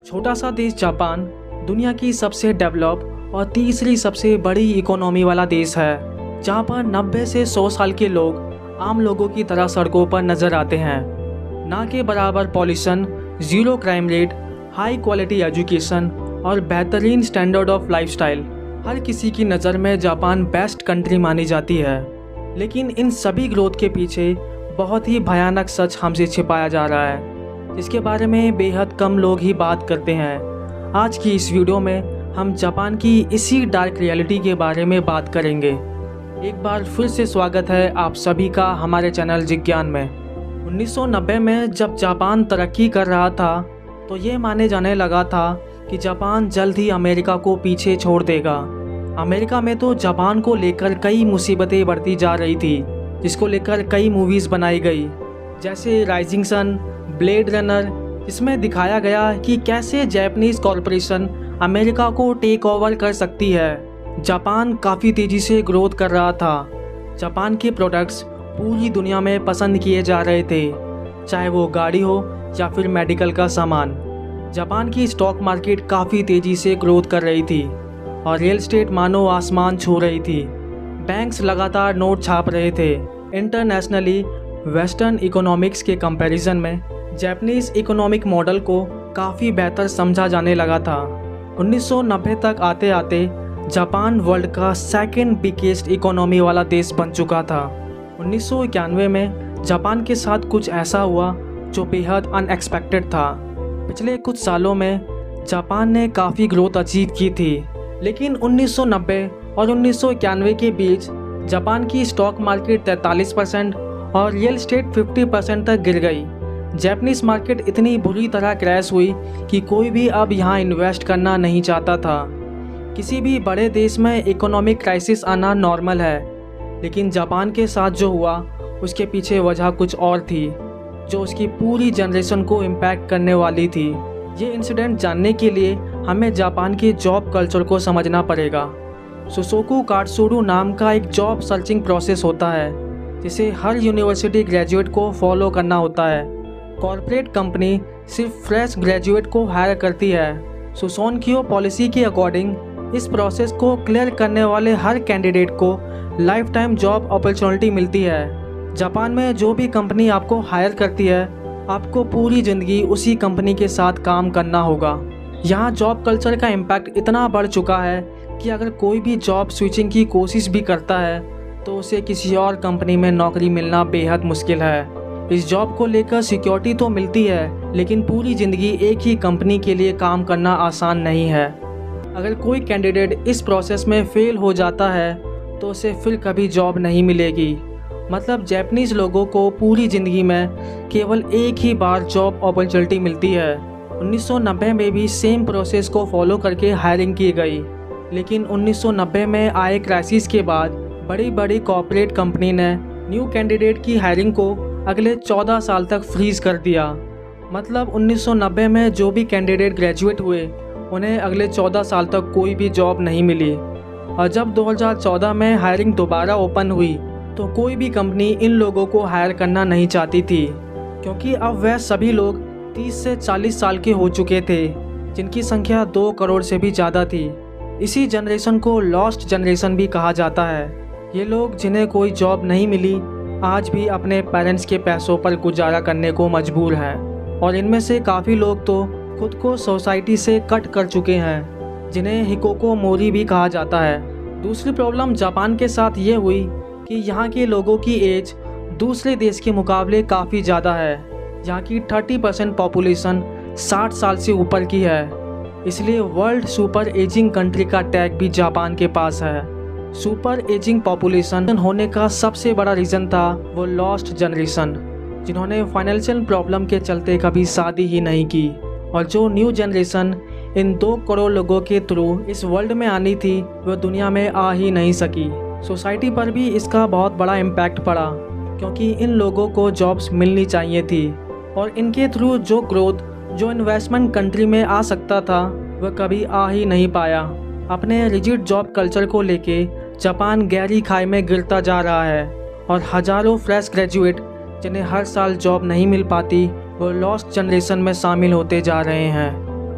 छोटा सा देश जापान दुनिया की सबसे डेवलप और तीसरी सबसे बड़ी इकोनॉमी वाला देश है, जहाँ पर 90 से 100 साल के लोग आम लोगों की तरह सड़कों पर नजर आते हैं। ना के बराबर pollution, zero crime rate, high quality education और बेहतरीन स्टैंडर्ड ऑफ लाइफस्टाइल, हर किसी की नज़र में जापान बेस्ट कंट्री मानी जाती है। लेकिन इन सभी ग्रोथ के पीछे बहुत ही भयानक सच हमसे छिपाया जा रहा है, जिसके बारे में बेहद कम लोग ही बात करते हैं। आज की इस वीडियो में हम जापान की इसी डार्क रियलिटी के बारे में बात करेंगे। एक बार फिर से स्वागत है आप सभी का हमारे चैनल जिज्ञान में। 1990 में जब जापान तरक्की कर रहा था तो ये माने जाने लगा था कि जापान जल्द ही अमेरिका को पीछे छोड़ देगा। अमेरिका में तो जापान को लेकर कई मुसीबतें बढ़ती जा रही थी, जिसको लेकर कई मूवीज़ बनाई गई, जैसे राइजिंग सन, ब्लेड रनर, जिसमें दिखाया गया कि कैसे जापानीज कॉरपोरेशन अमेरिका को टेक ओवर कर सकती है। जापान काफ़ी तेज़ी से ग्रोथ कर रहा था। जापान के प्रोडक्ट्स पूरी दुनिया में पसंद किए जा रहे थे, चाहे वो गाड़ी हो या फिर मेडिकल का सामान। जापान की स्टॉक मार्केट काफ़ी तेज़ी से ग्रोथ कर रही थी और रियल एस्टेट मानो आसमान छू रही थी। बैंक्स लगातार नोट छाप रहे थे। इंटरनेशनली वेस्टर्न इकोनॉमिक्स के कंपैरिजन में जापानीज इकोनॉमिक मॉडल को काफ़ी बेहतर समझा जाने लगा था। 1990 तक आते आते जापान वर्ल्ड का सेकंड बिगेस्ट इकोनॉमी वाला देश बन चुका था। 1991 में जापान के साथ कुछ ऐसा हुआ जो बेहद अनएक्सपेक्टेड था। पिछले कुछ सालों में जापान ने काफ़ी ग्रोथ अचीव की थी, लेकिन 1990 और 1991 के बीच जापान की स्टॉक मार्केट 43% और रियल एस्टेट 50% तक गिर गई। जापानीज मार्केट इतनी बुरी तरह क्रैश हुई कि कोई भी अब यहाँ इन्वेस्ट करना नहीं चाहता था। किसी भी बड़े देश में इकोनॉमिक क्राइसिस आना नॉर्मल है, लेकिन जापान के साथ जो हुआ उसके पीछे वजह कुछ और थी, जो उसकी पूरी जनरेशन को इम्पैक्ट करने वाली थी। ये इंसिडेंट जानने के लिए हमें जापान के जॉब कल्चर को समझना पड़ेगा। सुसोकू काटसुरु नाम का एक जॉब सर्चिंग प्रोसेस होता है, जिसे हर यूनिवर्सिटी ग्रेजुएट को फॉलो करना होता है। कॉर्पोरेट कंपनी सिर्फ फ्रेश ग्रेजुएट को हायर करती है। सुसोनकियो पॉलिसी के अकॉर्डिंग इस प्रोसेस को क्लियर करने वाले हर कैंडिडेट को लाइफ टाइम जॉब अपॉर्चुनिटी मिलती है। जापान में जो भी कंपनी आपको हायर करती है, आपको पूरी ज़िंदगी उसी कंपनी के साथ काम करना होगा। यहाँ जॉब कल्चर का इम्पैक्ट इतना बढ़ चुका है कि अगर कोई भी जॉब स्विचिंग की कोशिश भी करता है तो उसे किसी और कंपनी में नौकरी मिलना बेहद मुश्किल है। इस जॉब को लेकर सिक्योरिटी तो मिलती है, लेकिन पूरी ज़िंदगी एक ही कंपनी के लिए काम करना आसान नहीं है। अगर कोई कैंडिडेट इस प्रोसेस में फेल हो जाता है तो उसे फिर कभी जॉब नहीं मिलेगी। मतलब जापानीज़ लोगों को पूरी ज़िंदगी में केवल एक ही बार जॉब अपॉर्चुनिटी मिलती है। 1990 में भी सेम प्रोसेस को फॉलो करके हायरिंग की गई, लेकिन 1990 में आए क्राइसिस के बाद बड़ी बड़ी कॉर्पोरेट कंपनी ने न्यू कैंडिडेट की हायरिंग को अगले 14 साल तक फ्रीज कर दिया। मतलब 1990 में जो भी कैंडिडेट ग्रेजुएट हुए उन्हें अगले 14 साल तक कोई भी जॉब नहीं मिली। और जब 2014 में हायरिंग दोबारा ओपन हुई तो कोई भी कंपनी इन लोगों को हायर करना नहीं चाहती थी, क्योंकि अब वह सभी लोग 30 से 40 साल के हो चुके थे, जिनकी संख्या 2 करोड़ से भी ज़्यादा थी। इसी जनरेशन को लॉस्ट जनरेशन भी कहा जाता है। ये लोग जिन्हें कोई जॉब नहीं मिली आज भी अपने पेरेंट्स के पैसों पर गुजारा करने को मजबूर हैं, और इनमें से काफ़ी लोग तो खुद को सोसाइटी से कट कर चुके हैं, जिन्हें हिकोकोमोरी भी कहा जाता है। दूसरी प्रॉब्लम जापान के साथ ये हुई कि यहाँ के लोगों की एज दूसरे देश के मुकाबले काफ़ी ज़्यादा है। यहाँ की 30% पॉपुलेशन 60 साल से ऊपर की है, इसलिए वर्ल्ड सुपर एजिंग कंट्री का टैग भी जापान के पास है। सुपर एजिंग पॉपुलेशन होने का सबसे बड़ा रीज़न था वो लॉस्ट जनरेशन, जिन्होंने फाइनेंशियल प्रॉब्लम के चलते कभी शादी ही नहीं की, और जो न्यू जनरेशन इन 2 करोड़ लोगों के थ्रू इस वर्ल्ड में आनी थी वो दुनिया में आ ही नहीं सकी। सोसाइटी पर भी इसका बहुत बड़ा इम्पैक्ट पड़ा, क्योंकि इन लोगों को जॉब्स मिलनी चाहिए थी, और इनके थ्रू जो ग्रोथ जो इन्वेस्टमेंट कंट्री में आ सकता था वह कभी आ ही नहीं पाया। अपने रिजिड जॉब कल्चर को लेके जापान गहरी खाई में गिरता जा रहा है, और हज़ारों फ्रेश ग्रेजुएट जिन्हें हर साल जॉब नहीं मिल पाती वो लॉस्ट जनरेशन में शामिल होते जा रहे हैं।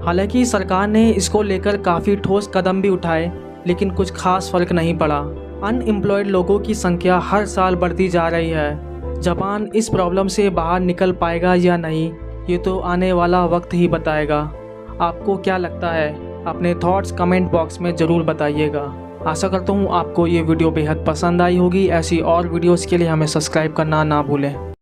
हालांकि सरकार ने इसको लेकर काफ़ी ठोस कदम भी उठाए, लेकिन कुछ खास फर्क नहीं पड़ा। अनएम्प्लॉयड लोगों की संख्या हर साल बढ़ती जा रही है। जापान इस प्रॉब्लम से बाहर निकल पाएगा या नहीं, ये तो आने वाला वक्त ही बताएगा। आपको क्या लगता है? अपने थॉट्स कमेंट बॉक्स में ज़रूर बताइएगा। आशा करता हूँ आपको ये वीडियो बेहद पसंद आई होगी। ऐसी और वीडियोस के लिए हमें सब्सक्राइब करना ना भूलें।